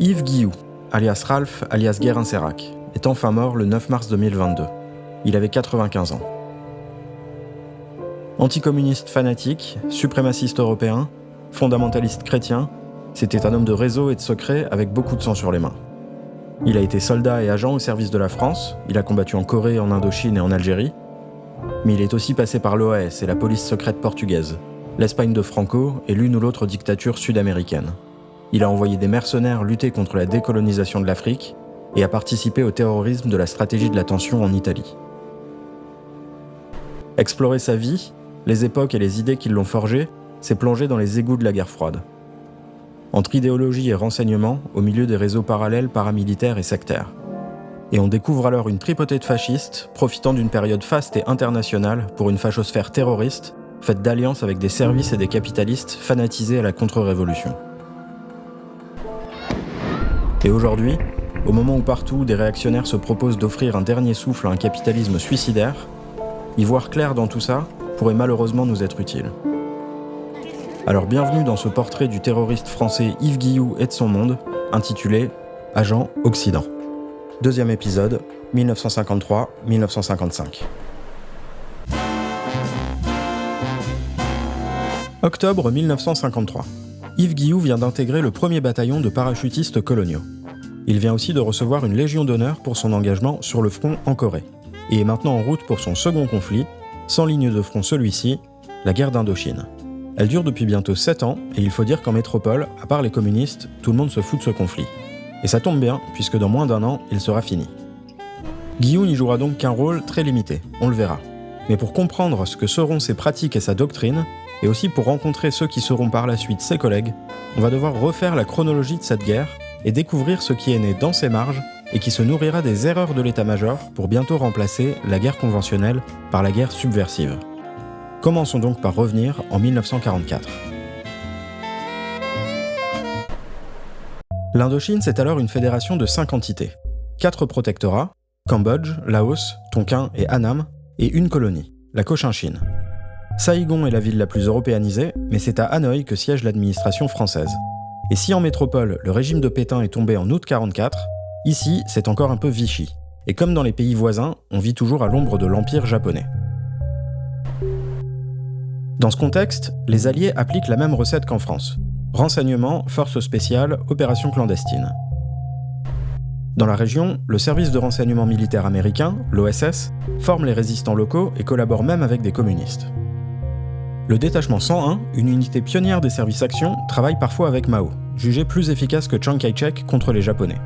Yves Guilloux, alias Ralph, alias Guérin-Sérac, est enfin mort le 9 mars 2022. Il avait 95 ans. Anticommuniste fanatique, suprémaciste européen, fondamentaliste chrétien, c'était un homme de réseau et de secret avec beaucoup de sang sur les mains. Il a été soldat et agent au service de la France, il a combattu en Corée, en Indochine et en Algérie, mais il est aussi passé par l'OAS et la police secrète portugaise, l'Espagne de Franco et l'une ou l'autre dictature sud-américaine. Il a envoyé des mercenaires lutter contre la décolonisation de l'Afrique et a participé au terrorisme de la stratégie de l'attention en Italie. Explorer sa vie, les époques et les idées qui l'ont forgé, c'est plonger dans les égouts de la guerre froide. Entre idéologie et renseignement, au milieu des réseaux parallèles paramilitaires et sectaires. Et on découvre alors une tripotée de fascistes, profitant d'une période faste et internationale pour une fachosphère terroriste, faite d'alliances avec des services et des capitalistes fanatisés à la contre-révolution. Et aujourd'hui, au moment où partout des réactionnaires se proposent d'offrir un dernier souffle à un capitalisme suicidaire, y voir clair dans tout ça pourrait malheureusement nous être utile. Alors bienvenue dans ce portrait du terroriste français Yves Guilloux et de son monde, intitulé « Agent Occident ». Deuxième épisode, 1953-1955. Octobre 1953. Yves Guilloux vient d'intégrer le 1er bataillon de parachutistes coloniaux. Il vient aussi de recevoir une Légion d'honneur pour son engagement sur le front en Corée, et est maintenant en route pour son second conflit, sans ligne de front celui-ci, la guerre d'Indochine. Elle dure depuis bientôt 7 ans, et il faut dire qu'en métropole, à part les communistes, tout le monde se fout de ce conflit. Et ça tombe bien, puisque dans moins d'1 an, il sera fini. Guilloux n'y jouera donc qu'un rôle très limité, on le verra. Mais pour comprendre ce que seront ses pratiques et sa doctrine, et aussi pour rencontrer ceux qui seront par la suite ses collègues, on va devoir refaire la chronologie de cette guerre et découvrir ce qui est né dans ses marges et qui se nourrira des erreurs de l'état-major pour bientôt remplacer la guerre conventionnelle par la guerre subversive. Commençons donc par revenir en 1944. L'Indochine, c'est alors une fédération de 5 entités. 4 protectorats, Cambodge, Laos, Tonkin et Annam, et une colonie, la Cochinchine. Saïgon est la ville la plus européanisée, mais c'est à Hanoï que siège l'administration française. Et si en métropole, le régime de Pétain est tombé en août 1944, ici, c'est encore un peu Vichy. Et comme dans les pays voisins, on vit toujours à l'ombre de l'Empire japonais. Dans ce contexte, les Alliés appliquent la même recette qu'en France. Renseignement, forces spéciales, opérations clandestines. Dans la région, le service de renseignement militaire américain, l'OSS, forme les résistants locaux et collabore même avec des communistes. Le détachement 101, une unité pionnière des services actions, travaille parfois avec Mao, jugé plus efficace que Chiang Kai-shek contre les Japonais.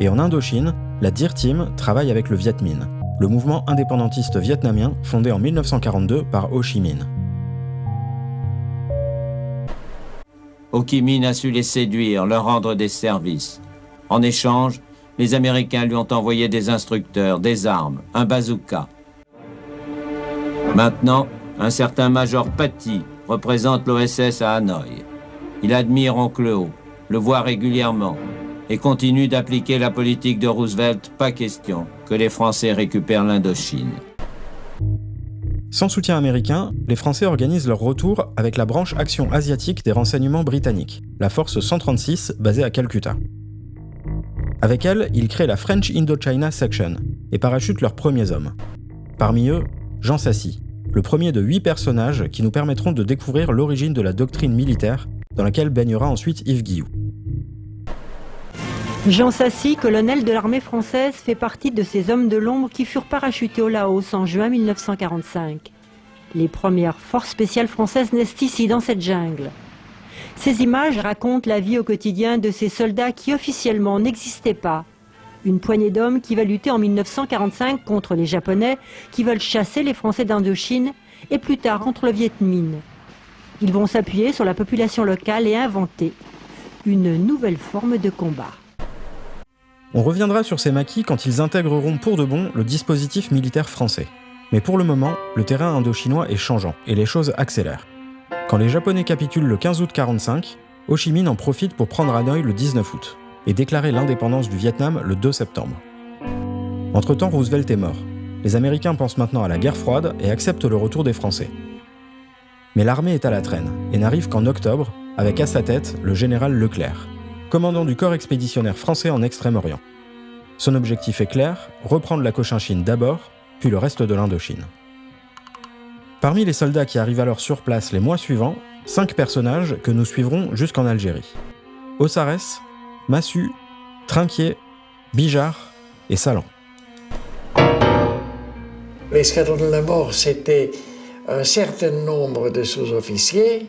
Et en Indochine, la Deer Team travaille avec le Viet Minh, le mouvement indépendantiste vietnamien fondé en 1942 par Ho Chi Minh. Ho Chi Minh a su les séduire, leur rendre des services. En échange, les Américains lui ont envoyé des instructeurs, des armes, un bazooka. Maintenant, un certain Major Paty représente l'OSS à Hanoï. Il admire Oncle Ho, le voit régulièrement et continue d'appliquer la politique de Roosevelt, pas question que les Français récupèrent l'Indochine. Sans soutien américain, les Français organisent leur retour avec la branche Action asiatique des renseignements britanniques, la force 136 basée à Calcutta. Avec elle, ils créent la French Indochina Section et parachutent leurs premiers hommes. Parmi eux, Jean Sassy, le premier de 8 personnages qui nous permettront de découvrir l'origine de la doctrine militaire dans laquelle baignera ensuite Yves Guilloux. Jean Sassy, colonel de l'armée française, fait partie de ces hommes de l'ombre qui furent parachutés au Laos en juin 1945. Les premières forces spéciales françaises naissent ici, dans cette jungle. Ces images racontent la vie au quotidien de ces soldats qui officiellement n'existaient pas. Une poignée d'hommes qui va lutter en 1945 contre les Japonais, qui veulent chasser les Français d'Indochine, et plus tard contre le Viet Minh. Ils vont s'appuyer sur la population locale et inventer une nouvelle forme de combat. On reviendra sur ces maquis quand ils intégreront pour de bon le dispositif militaire français. Mais pour le moment, le terrain indochinois est changeant et les choses accélèrent. Quand les Japonais capitulent le 15 août 1945, Ho Chi Minh en profite pour prendre Hanoï le 19 août et déclarer l'indépendance du Vietnam le 2 septembre. Entre-temps, Roosevelt est mort. Les Américains pensent maintenant à la guerre froide et acceptent le retour des Français. Mais l'armée est à la traîne et n'arrive qu'en octobre, avec à sa tête le général Leclerc. commandant du corps expéditionnaire français en Extrême-Orient. Son objectif est clair, reprendre la Cochinchine d'abord, puis le reste de l'Indochine. Parmi les soldats qui arrivent alors sur place les mois suivants, 5 personnages que nous suivrons jusqu'en Algérie. Ossarès, Massu, Trinquier, Bijard et Salan. L'escadron de la mort, c'était un certain nombre de sous-officiers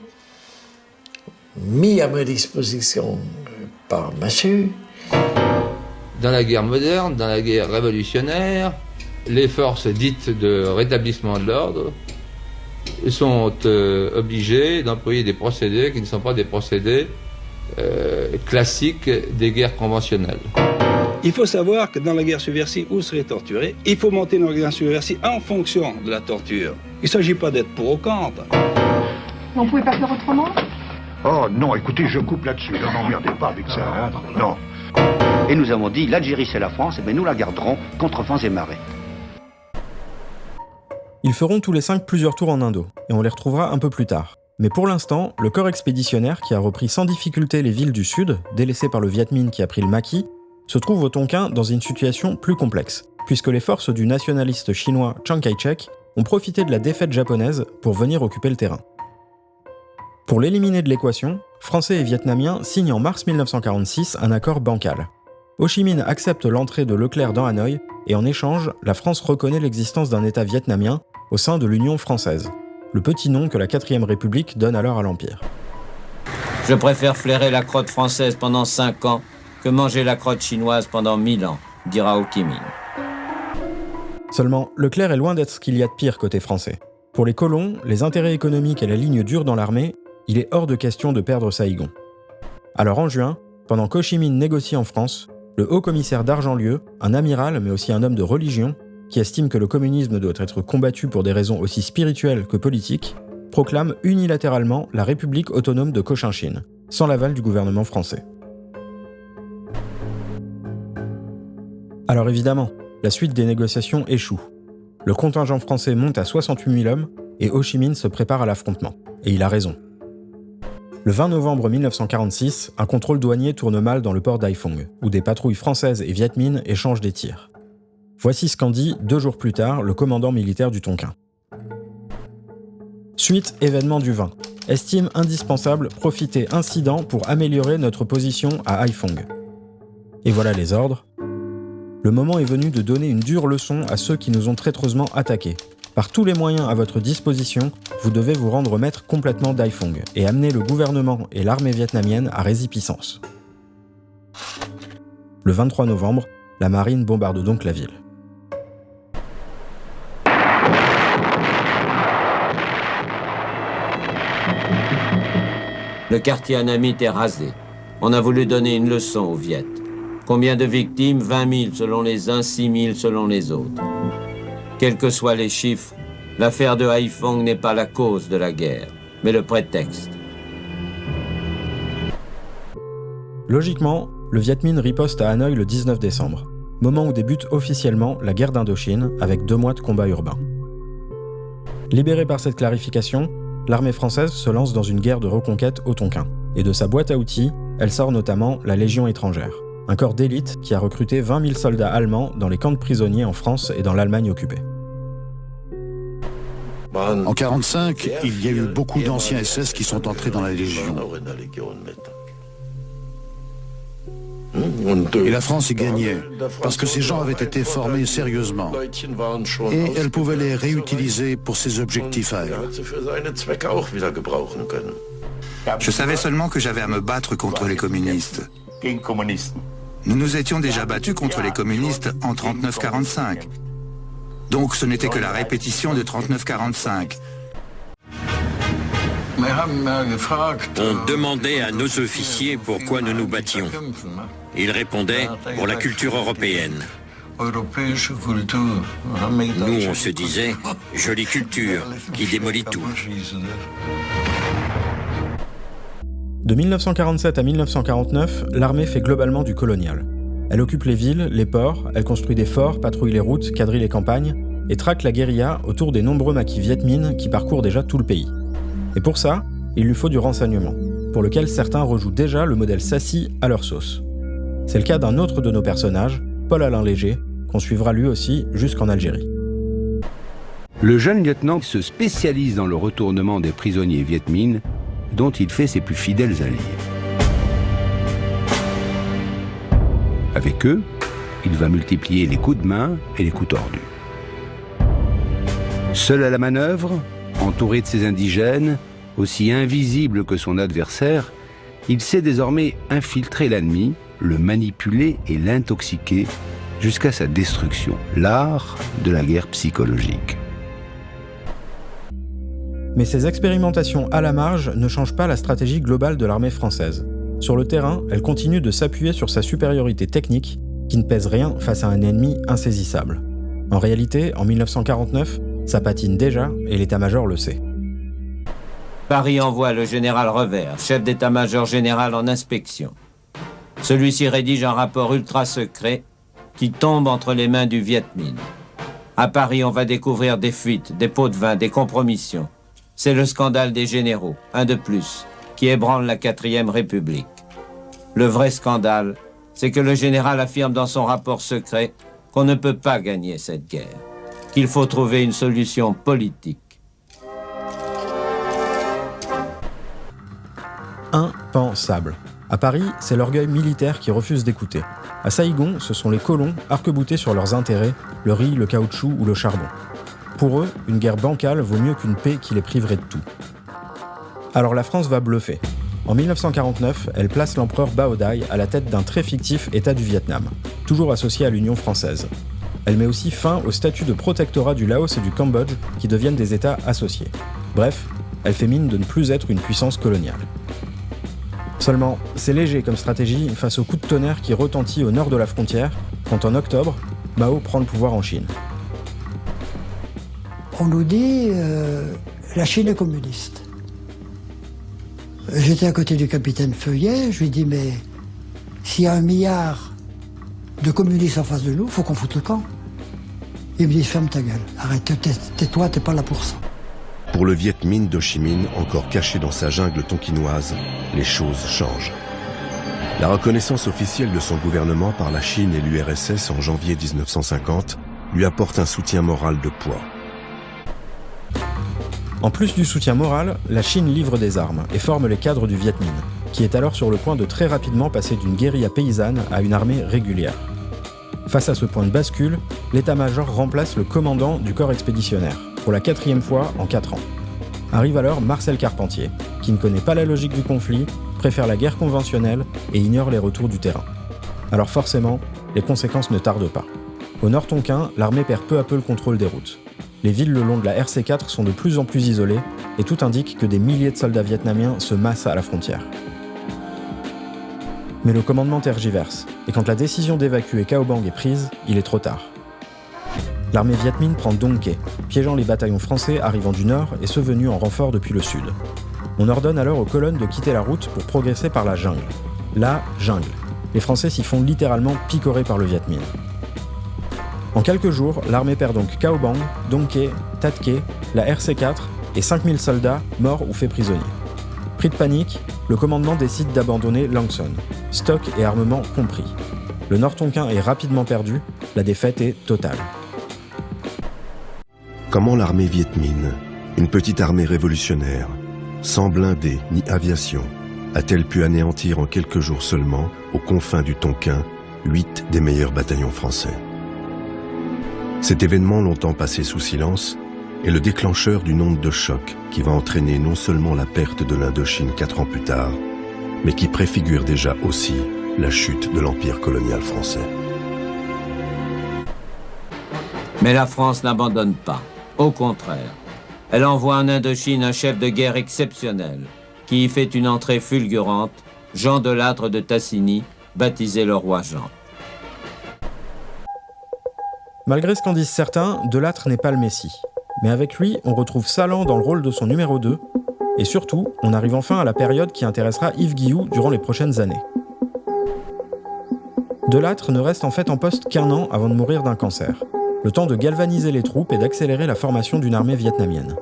mis à ma disposition par Massu. Dans la guerre moderne, dans la guerre révolutionnaire, les forces dites de rétablissement de l'ordre sont obligées d'employer des procédés qui ne sont pas des procédés classiques des guerres conventionnelles. Il faut savoir que dans la guerre subversive, vous serez torturé. Il faut monter dans la guerre subversive en fonction de la torture. Il ne s'agit pas d'être pour ou contre. On ne pouvait pas faire autrement ? Oh non, écoutez, je coupe là-dessus. Ne m'emmerdez pas avec ça. Hein. Non. Et nous avons dit, l'Algérie c'est la France, et nous la garderons contre vents et marées. Ils feront tous les 5 plusieurs tours en Indo, et on les retrouvera un peu plus tard. Mais pour l'instant, le corps expéditionnaire qui a repris sans difficulté les villes du sud, délaissées par le Viet Minh qui a pris le maquis, se trouve au Tonkin dans une situation plus complexe, puisque les forces du nationaliste chinois Chiang Kai-shek ont profité de la défaite japonaise pour venir occuper le terrain. Pour l'éliminer de l'équation, Français et Vietnamiens signent en mars 1946 un accord bancal. Ho Chi Minh accepte l'entrée de Leclerc dans Hanoï, et en échange, la France reconnaît l'existence d'un État vietnamien au sein de l'Union française, le petit nom que la 4e République donne alors à l'Empire. Je préfère flairer la crotte française pendant 5 ans que manger la crotte chinoise pendant 1000 ans, dira Ho Chi Minh. Seulement, Leclerc est loin d'être ce qu'il y a de pire côté français. Pour les colons, les intérêts économiques et la ligne dure dans l'armée, il est hors de question de perdre Saïgon. Alors en juin, pendant qu'Ho Chi Minh négocie en France, le haut-commissaire d'Argentlieu, un amiral mais aussi un homme de religion, qui estime que le communisme doit être combattu pour des raisons aussi spirituelles que politiques, proclame unilatéralement la République autonome de Cochinchine, sans l'aval du gouvernement français. Alors évidemment, la suite des négociations échoue. Le contingent français monte à 68 000 hommes et Ho Chi Minh se prépare à l'affrontement. Et il a raison. Le 20 novembre 1946, un contrôle douanier tourne mal dans le port d'Haiphong, où des patrouilles françaises et Viet Minh échangent des tirs. Voici ce qu'en dit 2 jours plus tard le commandant militaire du Tonkin. Suite événement du 20. Estime indispensable profiter incident pour améliorer notre position à Haiphong. Et voilà les ordres. Le moment est venu de donner une dure leçon à ceux qui nous ont traîtreusement attaqués. Par tous les moyens à votre disposition, vous devez vous rendre maître complètement d'Haiphong et amener le gouvernement et l'armée vietnamienne à résipiscence. Le 23 novembre, la marine bombarde donc la ville. Le quartier annamite est rasé. On a voulu donner une leçon aux Viet. Combien de victimes? 20 000 selon les uns, 6 000 selon les autres. Quels que soient les chiffres, l'affaire de Haiphong n'est pas la cause de la guerre, mais le prétexte. Logiquement, le Viet Minh riposte à Hanoï le 19 décembre, moment où débute officiellement la guerre d'Indochine avec 2 mois de combat urbain. Libérée par cette clarification, l'armée française se lance dans une guerre de reconquête au Tonkin. Et de sa boîte à outils, elle sort notamment la Légion étrangère, un corps d'élite qui a recruté 20 000 soldats allemands dans les camps de prisonniers en France et dans l'Allemagne occupée. En 1945, il y a eu beaucoup d'anciens SS qui sont entrés dans la Légion. Et la France y gagnait, parce que ces gens avaient été formés sérieusement. Et elle pouvait les réutiliser pour ses objectifs à elle. Je savais seulement que j'avais à me battre contre les communistes. Nous nous étions déjà battus contre les communistes en 39-45. Donc ce n'était que la répétition de 39-45. On demandait à nos officiers pourquoi nous nous battions. Ils répondaient pour la culture européenne. Nous, on se disait, jolie culture qui démolit tout. De 1947 à 1949, l'armée fait globalement du colonial. Elle occupe les villes, les ports, elle construit des forts, patrouille les routes, quadrille les campagnes et traque la guérilla autour des nombreux maquis Viet Minh qui parcourent déjà tout le pays. Et pour ça, il lui faut du renseignement. pour lequel certains rejouent déjà le modèle Sassy à leur sauce. C'est le cas d'un autre de nos personnages, Paul-Alain Léger, qu'on suivra lui aussi jusqu'en Algérie. Le jeune lieutenant se spécialise dans le retournement des prisonniers Viet Minh, dont il fait ses plus fidèles alliés. Avec eux, il va multiplier les coups de main et les coups tordus. Seul à la manœuvre, entouré de ses indigènes, aussi invisible que son adversaire, il sait désormais infiltrer l'ennemi, le manipuler et l'intoxiquer jusqu'à sa destruction. L'art de la guerre psychologique. Mais ces expérimentations à la marge ne changent pas la stratégie globale de l'armée française. Sur le terrain, elle continue de s'appuyer sur sa supériorité technique, qui ne pèse rien face à un ennemi insaisissable. En réalité, en 1949, ça patine déjà et l'état-major le sait. Paris envoie le général Revers, chef d'état-major général en inspection. Celui-ci rédige un rapport ultra secret qui tombe entre les mains du Viet Minh. À Paris, on va découvrir des fuites, des pots de vin, des compromissions. C'est le scandale des généraux, un de plus, qui ébranle la 4e République. Le vrai scandale, c'est que le général affirme dans son rapport secret qu'on ne peut pas gagner cette guerre, qu'il faut trouver une solution politique. Impensable. À Paris, c'est l'orgueil militaire qui refuse d'écouter. À Saïgon, ce sont les colons, arc-boutés sur leurs intérêts, le riz, le caoutchouc ou le charbon. Pour eux, une guerre bancale vaut mieux qu'une paix qui les priverait de tout. Alors la France va bluffer. En 1949, elle place l'empereur Bao Dai à la tête d'un très fictif État du Vietnam, toujours associé à l'Union française. Elle met aussi fin au statut de protectorat du Laos et du Cambodge, qui deviennent des États associés. Bref, elle fait mine de ne plus être une puissance coloniale. Seulement, c'est léger comme stratégie face au coup de tonnerre qui retentit au nord de la frontière, quand en octobre, Mao prend le pouvoir en Chine. On nous dit la Chine est communiste. J'étais à côté du capitaine Feuillet, je lui dis mais s'il y a 1 milliard de communistes en face de nous, il faut qu'on foute le camp. Il me dit ferme ta gueule, arrête, tais-toi, t'es pas là pour ça. Pour le Viet Minh d'Ho Chi Minh, encore caché dans sa jungle tonkinoise, les choses changent. La reconnaissance officielle de son gouvernement par la Chine et l'URSS en janvier 1950 lui apporte un soutien moral de poids. En plus du soutien moral, la Chine livre des armes et forme les cadres du Viet Minh, qui est alors sur le point de très rapidement passer d'une guérilla paysanne à une armée régulière. Face à ce point de bascule, l'état-major remplace le commandant du corps expéditionnaire, pour la 4e fois en 4 ans. Arrive alors Marcel Carpentier, qui ne connaît pas la logique du conflit, préfère la guerre conventionnelle et ignore les retours du terrain. Alors forcément, les conséquences ne tardent pas. Au nord Tonkin, l'armée perd peu à peu le contrôle des routes. Les villes le long de la RC4 sont de plus en plus isolées et tout indique que des milliers de soldats vietnamiens se massent à la frontière. Mais le commandement tergiverse, et quand la décision d'évacuer Cao Bang est prise, il est trop tard. L'armée Viet Minh prend Dong Ke, piégeant les bataillons français arrivant du nord et ceux venus en renfort depuis le sud. On ordonne alors aux colonnes de quitter la route pour progresser par la jungle. La jungle. Les Français s'y font littéralement picorer par le Viet Minh. En quelques jours, l'armée perd donc Cao Bang, Dong Ke, Tat Ke, la RC4 et 5000 soldats morts ou faits prisonniers. Pris de panique, le commandement décide d'abandonner Lang Son, stock et armement compris. Le Nord Tonkin est rapidement perdu, la défaite est totale. Comment l'armée Viet Minh, une petite armée révolutionnaire, sans blindés ni aviation, a-t-elle pu anéantir en quelques jours seulement, aux confins du Tonkin, 8 des meilleurs bataillons français? Cet événement longtemps passé sous silence est le déclencheur d'une onde de choc qui va entraîner non seulement la perte de l'Indochine 4 ans plus tard, mais qui préfigure déjà aussi la chute de l'empire colonial français. Mais la France n'abandonne pas. Au contraire, elle envoie en Indochine un chef de guerre exceptionnel qui y fait une entrée fulgurante, Jean de Lattre de Tassigny, baptisé le roi Jean. Malgré ce qu'en disent certains, De Lattre n'est pas le Messie. Mais avec lui, on retrouve Salan dans le rôle de son numéro 2, et surtout, on arrive enfin à la période qui intéressera Yves Guilloux durant les prochaines années. De Lattre ne reste en fait en poste qu'1 an avant de mourir d'un cancer. Le temps de galvaniser les troupes et d'accélérer la formation d'une armée vietnamienne.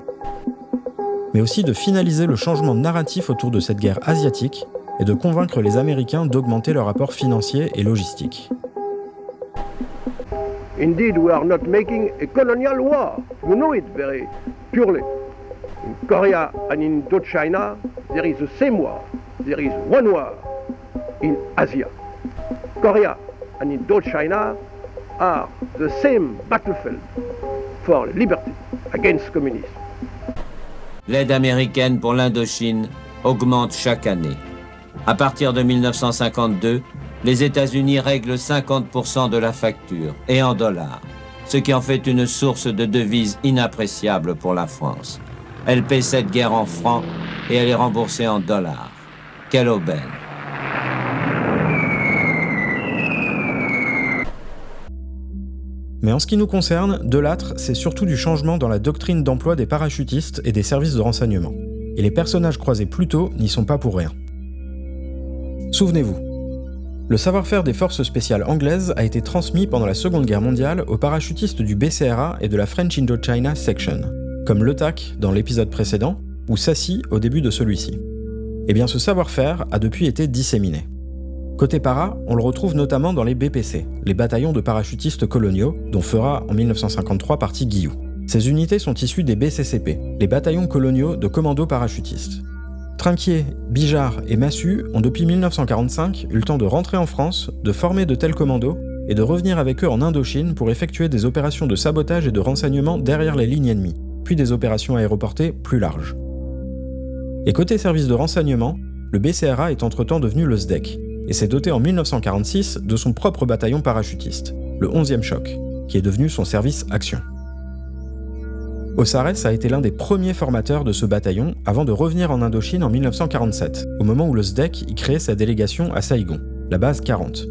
mais aussi de finaliser le changement de narratif autour de cette guerre asiatique et de convaincre les Américains d'augmenter leur apport financier et logistique. Indeed, we are not making a colonial war. You know it very purely. In Korea and in Indochina, there is the same war. There is one war in Asia. Korea and Indochina are the same battlefield for liberty against communism. L'aide américaine pour l'Indochine augmente chaque année. À partir de 1952, les États-Unis règlent 50% de la facture, et en dollars, ce qui en fait une source de devises inappréciable pour la France. Elle paie cette guerre en francs et elle est remboursée en dollars. Quelle aubaine! Mais en ce qui nous concerne, Delattre, c'est surtout du changement dans la doctrine d'emploi des parachutistes et des services de renseignement. Et les personnages croisés plus tôt n'y sont pas pour rien. Souvenez-vous, le savoir-faire des forces spéciales anglaises a été transmis pendant la Seconde Guerre mondiale aux parachutistes du BCRA et de la French Indochina Section, comme Le Tac dans l'épisode précédent, ou Sassy au début de celui-ci. Eh bien ce savoir-faire a depuis été disséminé. Côté para, on le retrouve notamment dans les BPC, les bataillons de parachutistes coloniaux, dont fera en 1953 partie Guillou. Ces unités sont issues des BCCP, les bataillons coloniaux de commandos parachutistes. Trinquier, Bijard et Massu ont depuis 1945 eu le temps de rentrer en France, de former de tels commandos et de revenir avec eux en Indochine pour effectuer des opérations de sabotage et de renseignement derrière les lignes ennemies, puis des opérations aéroportées plus larges. Et côté service de renseignement, le BCRA est entre-temps devenu le SDEC, et s'est doté en 1946 de son propre bataillon parachutiste, le 11e Choc, qui est devenu son service action. Ossares a été l'un des premiers formateurs de ce bataillon avant de revenir en Indochine en 1947, au moment où le SDEC y créait sa délégation à Saïgon, la base 40.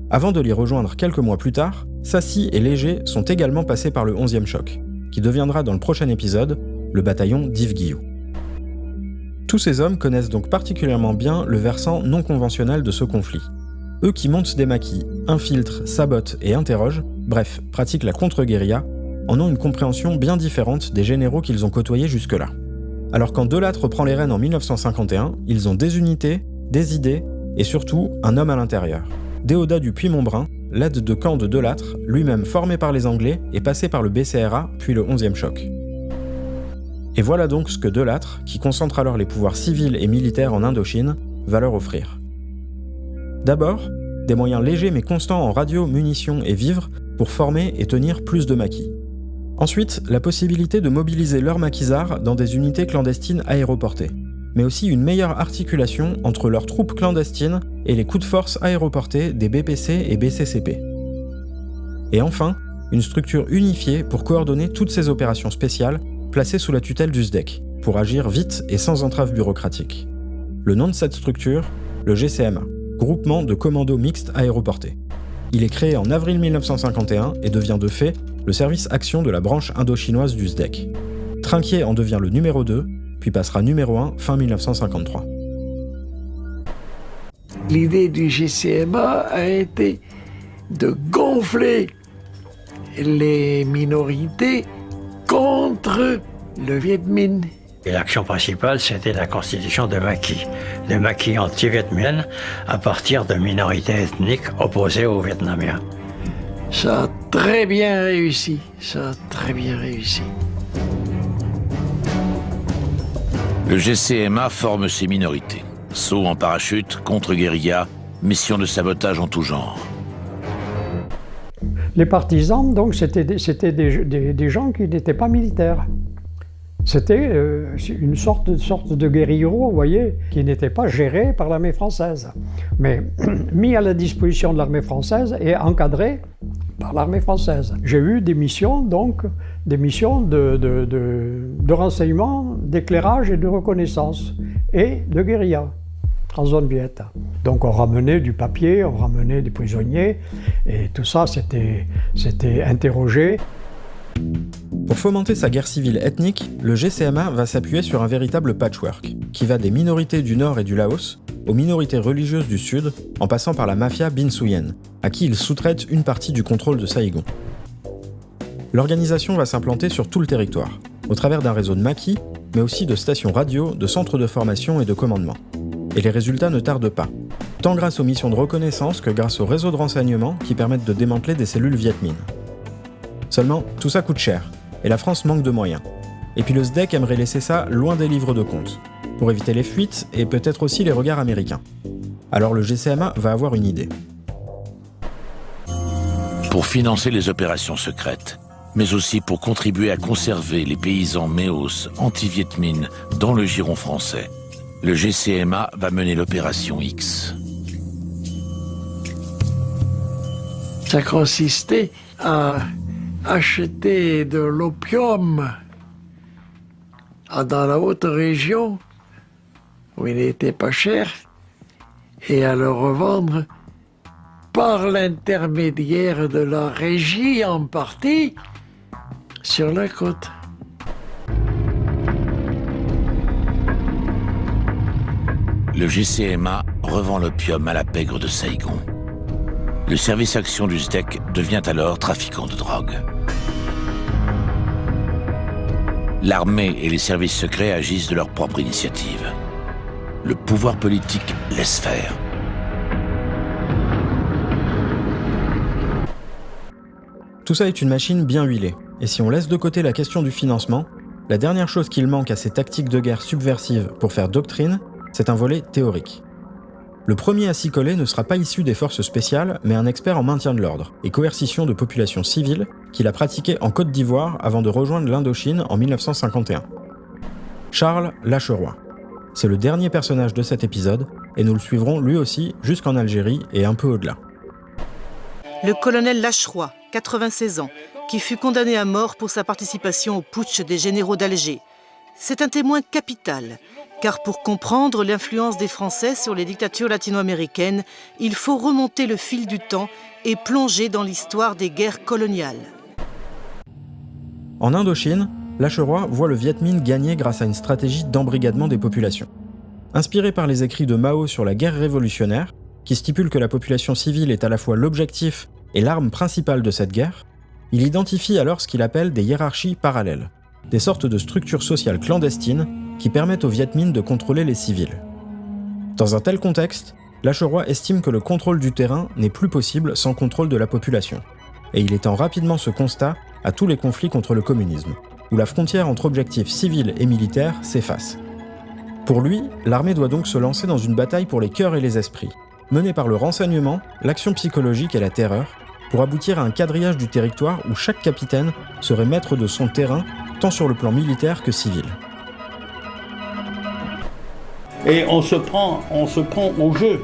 Avant de l'y rejoindre quelques mois plus tard, Sassy et Léger sont également passés par le 11e Choc, qui deviendra dans le prochain épisode le bataillon d'Yves Guillou. Tous ces hommes connaissent donc particulièrement bien le versant non conventionnel de ce conflit. Eux qui montent des maquis, infiltrent, sabotent et interrogent, bref, pratiquent la contre-guérilla, en ont une compréhension bien différente des généraux qu'ils ont côtoyés jusque-là. Alors quand Delattre reprend les rênes en 1951, ils ont des unités, des idées et surtout un homme à l'intérieur. Déodat du Puy-Montbrun, l'aide de camp de Delattre, lui-même formé par les Anglais et passé par le BCRA puis le 11e Choc. Et voilà donc ce que Delattre, qui concentre alors les pouvoirs civils et militaires en Indochine, va leur offrir. D'abord, des moyens légers mais constants en radio, munitions et vivres pour former et tenir plus de maquis. Ensuite, la possibilité de mobiliser leurs maquisards dans des unités clandestines aéroportées, mais aussi une meilleure articulation entre leurs troupes clandestines et les coups de force aéroportés des BPC et BCCP. Et enfin, une structure unifiée pour coordonner toutes ces opérations spéciales placées sous la tutelle du SDEC, pour agir vite et sans entrave bureaucratique. Le nom de cette structure, le GCMA, Groupement de Commandos Mixtes Aéroportés. Il est créé en avril 1951 et devient de fait le service action de la branche indo-chinoise du SDEC. Trinquier en devient le numéro 2, puis passera numéro 1 fin 1953. L'idée du GCMA a été de gonfler les minorités contre le Viet Minh. Et l'action principale, c'était la constitution de maquis. Des maquis anti-vietmiennes à partir de minorités ethniques opposées aux Vietnamiens. Ça a très bien réussi. Ça a très bien réussi. Le GCMA forme ces minorités. Saut en parachute, contre-guérilla, mission de sabotage en tout genre. Les partisans, donc, c'était des gens qui n'étaient pas militaires. C'était une sorte de guérilleros, vous voyez, qui n'étaient pas gérés par l'armée française, mais mis à la disposition de l'armée française et encadrés par l'armée française. J'ai eu des missions, donc, de renseignement, d'éclairage et de reconnaissance, et de guérilla en zone viette. Donc on ramenait du papier, on ramenait des prisonniers, et tout ça c'était interrogé. Pour fomenter sa guerre civile ethnique, le GCMA va s'appuyer sur un véritable patchwork, qui va des minorités du Nord et du Laos aux minorités religieuses du Sud, en passant par la mafia Bin Suyen, à qui il sous-traite une partie du contrôle de Saïgon. L'organisation va s'implanter sur tout le territoire, au travers d'un réseau de maquis, mais aussi de stations radio, de centres de formation et de commandement. Et les résultats ne tardent pas, tant grâce aux missions de reconnaissance que grâce aux réseaux de renseignement qui permettent de démanteler des cellules Viet Minh. Seulement, tout ça coûte cher, et la France manque de moyens. Et puis le SDEC aimerait laisser ça loin des livres de comptes, pour éviter les fuites et peut-être aussi les regards américains. Alors le GCMA va avoir une idée. Pour financer les opérations secrètes, mais aussi pour contribuer à conserver les paysans méos anti-Viet Minh dans le giron français, le GCMA va mener l'opération X. Ça consistait à acheter de l'opium dans la haute région, où il n'était pas cher, et à le revendre par l'intermédiaire de la régie en partie sur la côte. Le GCMA revend l'opium à la pègre de Saigon. Le service action du SDEC devient alors trafiquant de drogue. L'armée et les services secrets agissent de leur propre initiative. Le pouvoir politique laisse faire. Tout ça est une machine bien huilée, et si on laisse de côté la question du financement, la dernière chose qu'il manque à ces tactiques de guerre subversives pour faire doctrine, c'est un volet théorique. Le premier à s'y coller ne sera pas issu des forces spéciales, mais un expert en maintien de l'ordre et coercition de populations civiles qu'il a pratiqué en Côte d'Ivoire avant de rejoindre l'Indochine en 1951. Charles Lacheroy. C'est le dernier personnage de cet épisode, et nous le suivrons lui aussi jusqu'en Algérie et un peu au-delà. Le colonel Lacheroy, 96 ans, qui fut condamné à mort pour sa participation au putsch des généraux d'Alger. C'est un témoin capital, car pour comprendre l'influence des Français sur les dictatures latino-américaines, il faut remonter le fil du temps et plonger dans l'histoire des guerres coloniales. En Indochine, Lacheroy voit le Viet Minh gagner grâce à une stratégie d'embrigadement des populations. Inspiré par les écrits de Mao sur la guerre révolutionnaire, qui stipule que la population civile est à la fois l'objectif et l'arme principale de cette guerre, il identifie alors ce qu'il appelle des hiérarchies parallèles, des sortes de structures sociales clandestines qui permettent aux Viet Minh de contrôler les civils. Dans un tel contexte, Lacheroy estime que le contrôle du terrain n'est plus possible sans contrôle de la population, et il étend rapidement ce constat à tous les conflits contre le communisme, où la frontière entre objectifs civils et militaires s'efface. Pour lui, l'armée doit donc se lancer dans une bataille pour les cœurs et les esprits, menée par le renseignement, l'action psychologique et la terreur, pour aboutir à un quadrillage du territoire où chaque capitaine serait maître de son terrain, tant sur le plan militaire que civil. Et on se prend au jeu.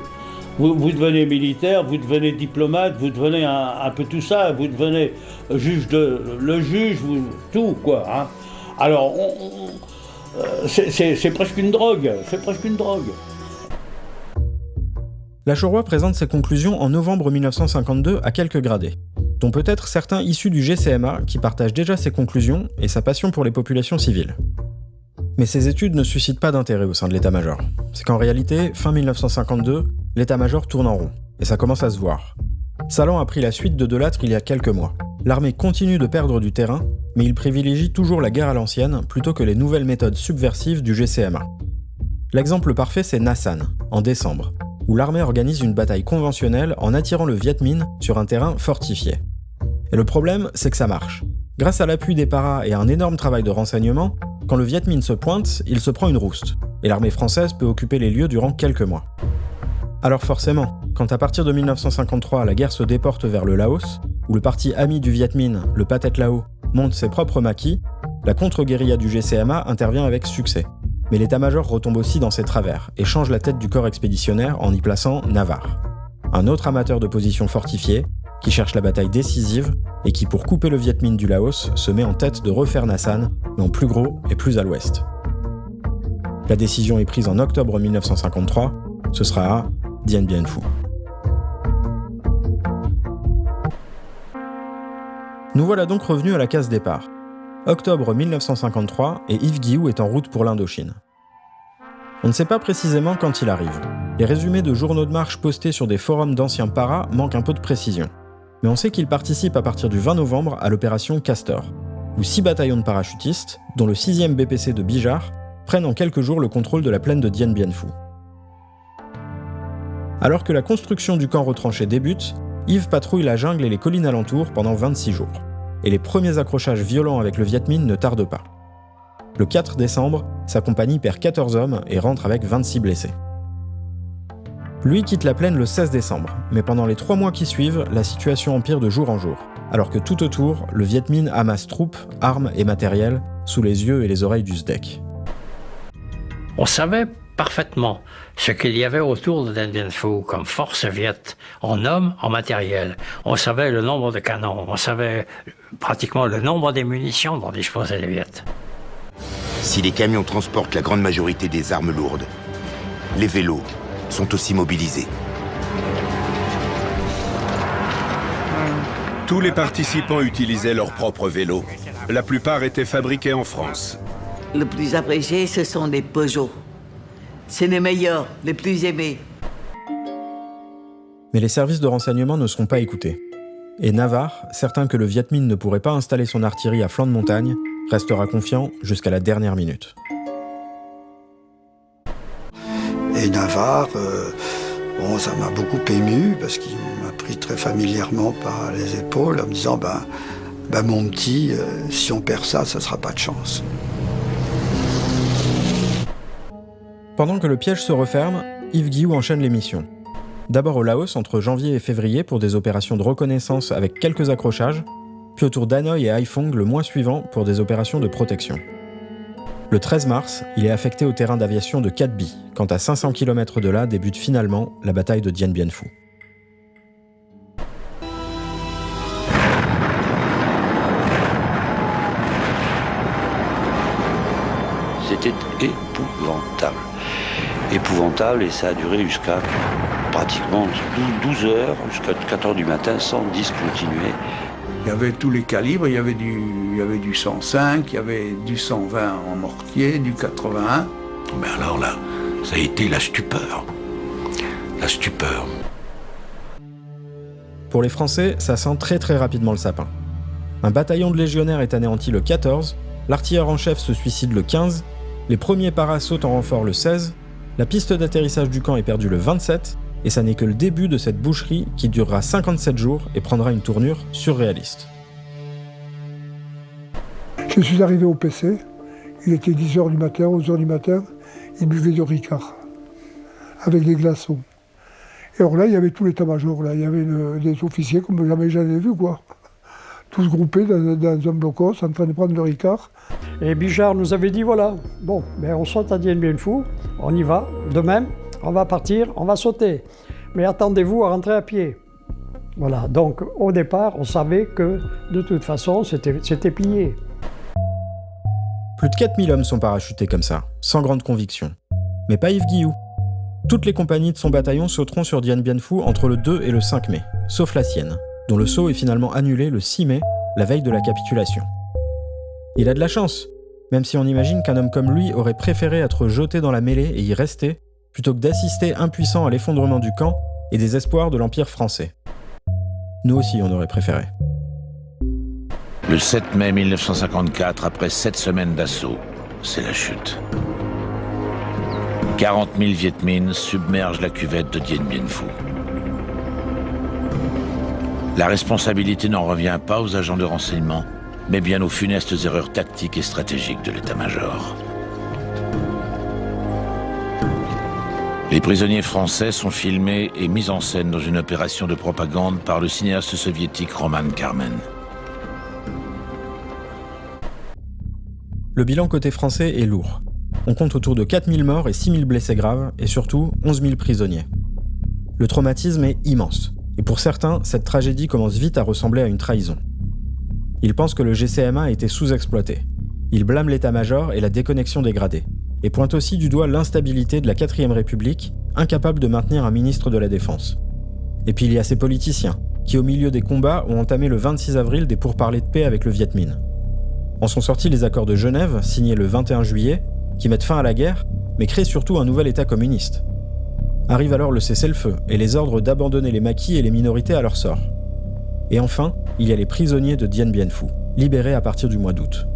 Vous devenez militaire, vous devenez diplomate, vous devenez un peu tout ça, vous devenez le juge, tout quoi. Hein. Alors, c'est presque une drogue, Lacheroy présente ses conclusions en novembre 1952 à quelques gradés, dont peut-être certains issus du GCMA qui partagent déjà ses conclusions et sa passion pour les populations civiles. Mais ces études ne suscitent pas d'intérêt au sein de l'état-major. C'est qu'en réalité, fin 1952, l'état-major tourne en rond, et ça commence à se voir. Salan a pris la suite de Delattre il y a quelques mois. L'armée continue de perdre du terrain, mais il privilégie toujours la guerre à l'ancienne plutôt que les nouvelles méthodes subversives du GCMA. L'exemple parfait, c'est Nassan, en décembre, où l'armée organise une bataille conventionnelle en attirant le Viet Minh sur un terrain fortifié. Et le problème, c'est que ça marche. Grâce à l'appui des paras et à un énorme travail de renseignement, quand le Viet Minh se pointe, il se prend une rouste, et l'armée française peut occuper les lieux durant quelques mois. Alors forcément, quand à partir de 1953 la guerre se déporte vers le Laos, où le parti ami du Viet Minh, le Pathet Lao, monte ses propres maquis, la contre-guérilla du GCMA intervient avec succès. Mais l'état-major retombe aussi dans ses travers et change la tête du corps expéditionnaire en y plaçant Navarre, un autre amateur de positions fortifiées qui cherche la bataille décisive et qui, pour couper le Viet Minh du Laos, se met en tête de refaire Nassan, mais en plus gros et plus à l'ouest. La décision est prise en octobre 1953, ce sera à Dien Bien Phu. Nous voilà donc revenus à la case départ. Octobre 1953 et Yves Guilloux est en route pour l'Indochine. On ne sait pas précisément quand il arrive. Les résumés de journaux de marche postés sur des forums d'anciens paras manquent un peu de précision. Mais on sait qu'il participe à partir du 20 novembre à l'opération Castor. où 6 bataillons de parachutistes, dont le 6e BPC de Bijar, prennent en quelques jours le contrôle de la plaine de Dien Bien Phu. Alors que la construction du camp retranché débute, Yves patrouille la jungle et les collines alentours pendant 26 jours. Et les premiers accrochages violents avec le Viet Minh ne tardent pas. Le 4 décembre, sa compagnie perd 14 hommes et rentre avec 26 blessés. Lui quitte la plaine le 16 décembre, mais pendant les 3 mois qui suivent, la situation empire de jour en jour, alors que tout autour, le Viet Minh amasse troupes, armes et matériel sous les yeux et les oreilles du SDEC. On savait parfaitement ce qu'il y avait autour de Dien Bien Phu comme force viette, en hommes, en matériel. On savait le nombre de canons, on savait pratiquement le nombre des munitions dont disposaient les Viettes. Si les camions transportent la grande majorité des armes lourdes, les vélos sont aussi mobilisés. Tous les participants utilisaient leurs propres vélos. La plupart étaient fabriqués en France. Le plus apprécié, ce sont les Peugeot. C'est les meilleurs, les plus aimés. Mais les services de renseignement ne seront pas écoutés. Et Navarre, certain que le Viet Minh ne pourrait pas installer son artillerie à flanc de montagne, restera confiant jusqu'à la dernière minute. Et Navarre, ça m'a beaucoup ému parce qu'il m'a pris très familièrement par les épaules en me disant mon petit, si on perd ça sera pas de chance. Pendant que le piège se referme, Yves Guilloux enchaîne les missions. D'abord au Laos entre janvier et février pour des opérations de reconnaissance avec quelques accrochages, puis autour d'Hanoï et Haiphong le mois suivant pour des opérations de protection. Le 13 mars, il est affecté au terrain d'aviation de Cát Bi, quand à 500 km de là débute finalement la bataille de Dien Bien Phu. C'était épouvantable. Épouvantable, et ça a duré jusqu'à pratiquement 12 heures, jusqu'à 4 heures du matin, sans discontinuer. Il y avait tous les calibres, il y avait du 105, il y avait du 120 en mortier, du 81. Mais alors là, ça a été la stupeur. La stupeur. Pour les Français, ça sent très très rapidement le sapin. Un bataillon de légionnaires est anéanti le 14, l'artilleur en chef se suicide le 15, les premiers paras sautent en renfort le 16, la piste d'atterrissage du camp est perdue le 27, et ça n'est que le début de cette boucherie qui durera 57 jours et prendra une tournure surréaliste. Je suis arrivé au PC, il était 10h du matin, 11h du matin, il buvait du Ricard, avec des glaçons. Et alors là, il y avait tout l'état-major, là, il y avait des officiers comme jamais j'avais vu, quoi. Tous groupés dans un blocos, en train de prendre le Ricard. Et Bijar nous avait dit, voilà, bon, on saute à Dien Bien Phu, on y va, demain, on va partir, on va sauter. Mais attendez-vous à rentrer à pied. Voilà, donc au départ, on savait que de toute façon, c'était plié. Plus de 4000 hommes sont parachutés comme ça, sans grande conviction. Mais pas Yves Guilloux. Toutes les compagnies de son bataillon sauteront sur Dien Bien Phu entre le 2 et le 5 mai, sauf la sienne, dont le saut est finalement annulé le 6 mai, la veille de la capitulation. Il a de la chance, même si on imagine qu'un homme comme lui aurait préféré être jeté dans la mêlée et y rester, plutôt que d'assister impuissant à l'effondrement du camp et des espoirs de l'Empire français. Nous aussi, on aurait préféré. Le 7 mai 1954, après 7 semaines d'assaut, c'est la chute. 40 000 Viet Minh submergent la cuvette de Dien Bien Phu. La responsabilité n'en revient pas aux agents de renseignement, mais bien aux funestes erreurs tactiques et stratégiques de l'état-major. Les prisonniers français sont filmés et mis en scène dans une opération de propagande par le cinéaste soviétique Roman Karmen. Le bilan côté français est lourd. On compte autour de 4000 morts et 6000 blessés graves, et surtout 11 000 prisonniers. Le traumatisme est immense, et pour certains, cette tragédie commence vite à ressembler à une trahison. Ils pensent que le GCMA a été sous-exploité. Ils blâment l'état-major et la déconnexion des gradés, et pointent aussi du doigt l'instabilité de la 4ème République, incapable de maintenir un ministre de la Défense. Et puis il y a ces politiciens, qui au milieu des combats ont entamé le 26 avril des pourparlers de paix avec le Viet Minh. En sont sortis les accords de Genève, signés le 21 juillet, qui mettent fin à la guerre, mais créent surtout un nouvel État communiste. Arrive alors le cessez-le-feu et les ordres d'abandonner les maquis et les minorités à leur sort. Et enfin, il y a les prisonniers de Dien Bien Phu, libérés à partir du mois d'août.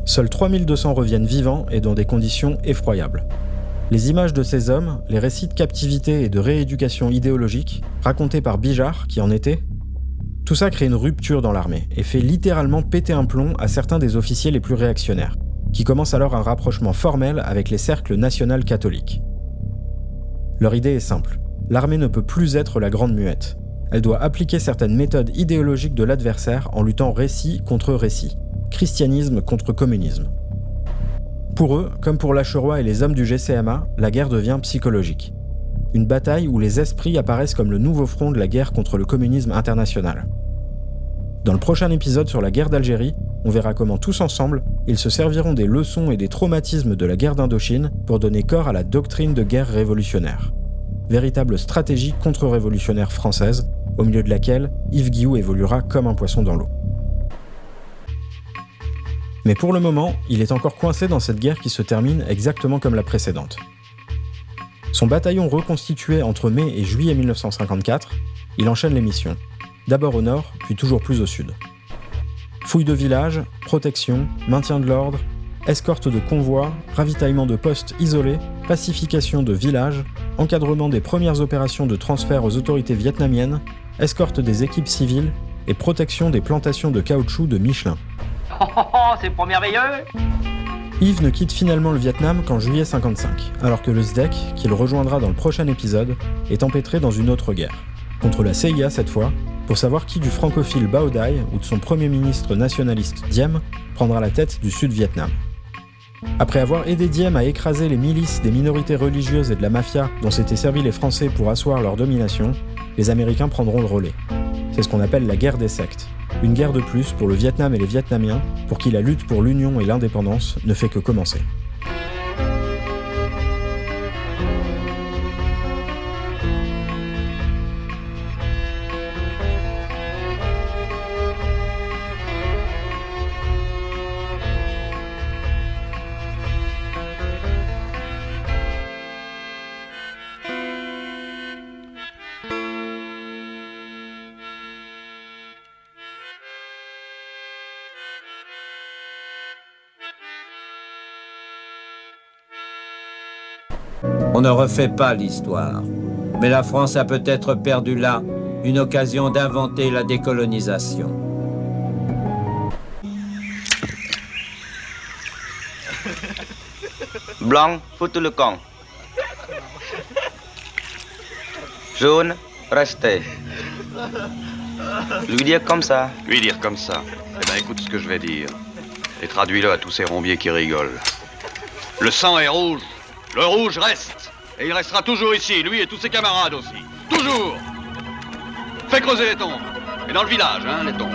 Seuls 3200 reviennent vivants et dans des conditions effroyables. Les images de ces hommes, les récits de captivité et de rééducation idéologique, racontés par Bijard, qui en était, tout ça crée une rupture dans l'armée et fait littéralement péter un plomb à certains des officiers les plus réactionnaires, qui commencent alors un rapprochement formel avec les cercles national-catholiques. Leur idée est simple, l'armée ne peut plus être la grande muette. Elle doit appliquer certaines méthodes idéologiques de l'adversaire en luttant récit contre récit, christianisme contre communisme. Pour eux, comme pour Lacheroy et les hommes du GCMA, la guerre devient psychologique. Une bataille où les esprits apparaissent comme le nouveau front de la guerre contre le communisme international. Dans le prochain épisode sur la guerre d'Algérie, on verra comment tous ensemble, ils se serviront des leçons et des traumatismes de la guerre d'Indochine pour donner corps à la doctrine de guerre révolutionnaire. Véritable stratégie contre-révolutionnaire française, au milieu de laquelle Yves Guilloux évoluera comme un poisson dans l'eau. Mais pour le moment, il est encore coincé dans cette guerre qui se termine exactement comme la précédente. Son bataillon reconstitué entre mai et juillet 1954, il enchaîne les missions, d'abord au nord, puis toujours plus au sud. Fouilles de villages, protection, maintien de l'ordre, escorte de convois, ravitaillement de postes isolés, pacification de villages, encadrement des premières opérations de transfert aux autorités vietnamiennes, escorte des équipes civiles et protection des plantations de caoutchouc de Michelin. C'est pas merveilleux! Yves ne quitte finalement le Vietnam qu'en juillet 55, alors que le SDEC, qu'il rejoindra dans le prochain épisode, est empêtré dans une autre guerre, contre la CIA cette fois, pour savoir qui du francophile Bao Dai ou de son premier ministre nationaliste Diem prendra la tête du Sud-Vietnam. Après avoir aidé Diem à écraser les milices des minorités religieuses et de la mafia dont s'étaient servis les Français pour asseoir leur domination, les Américains prendront le relais. C'est ce qu'on appelle la guerre des sectes. Une guerre de plus pour le Vietnam et les Vietnamiens, pour qui la lutte pour l'union et l'indépendance ne fait que commencer. On ne refait pas l'histoire, mais la France a peut-être perdu là une occasion d'inventer la décolonisation. Blanc, foutez le camp. Jaune, restez. Lui dire comme ça. Lui dire comme ça. Eh ben écoute ce que je vais dire. Et traduis-le à tous ces rombiers qui rigolent. Le sang est rouge. Le rouge reste. Et il restera toujours ici, lui et tous ses camarades aussi. Toujours. Fais creuser les tombes. Et dans le village, hein, les tombes.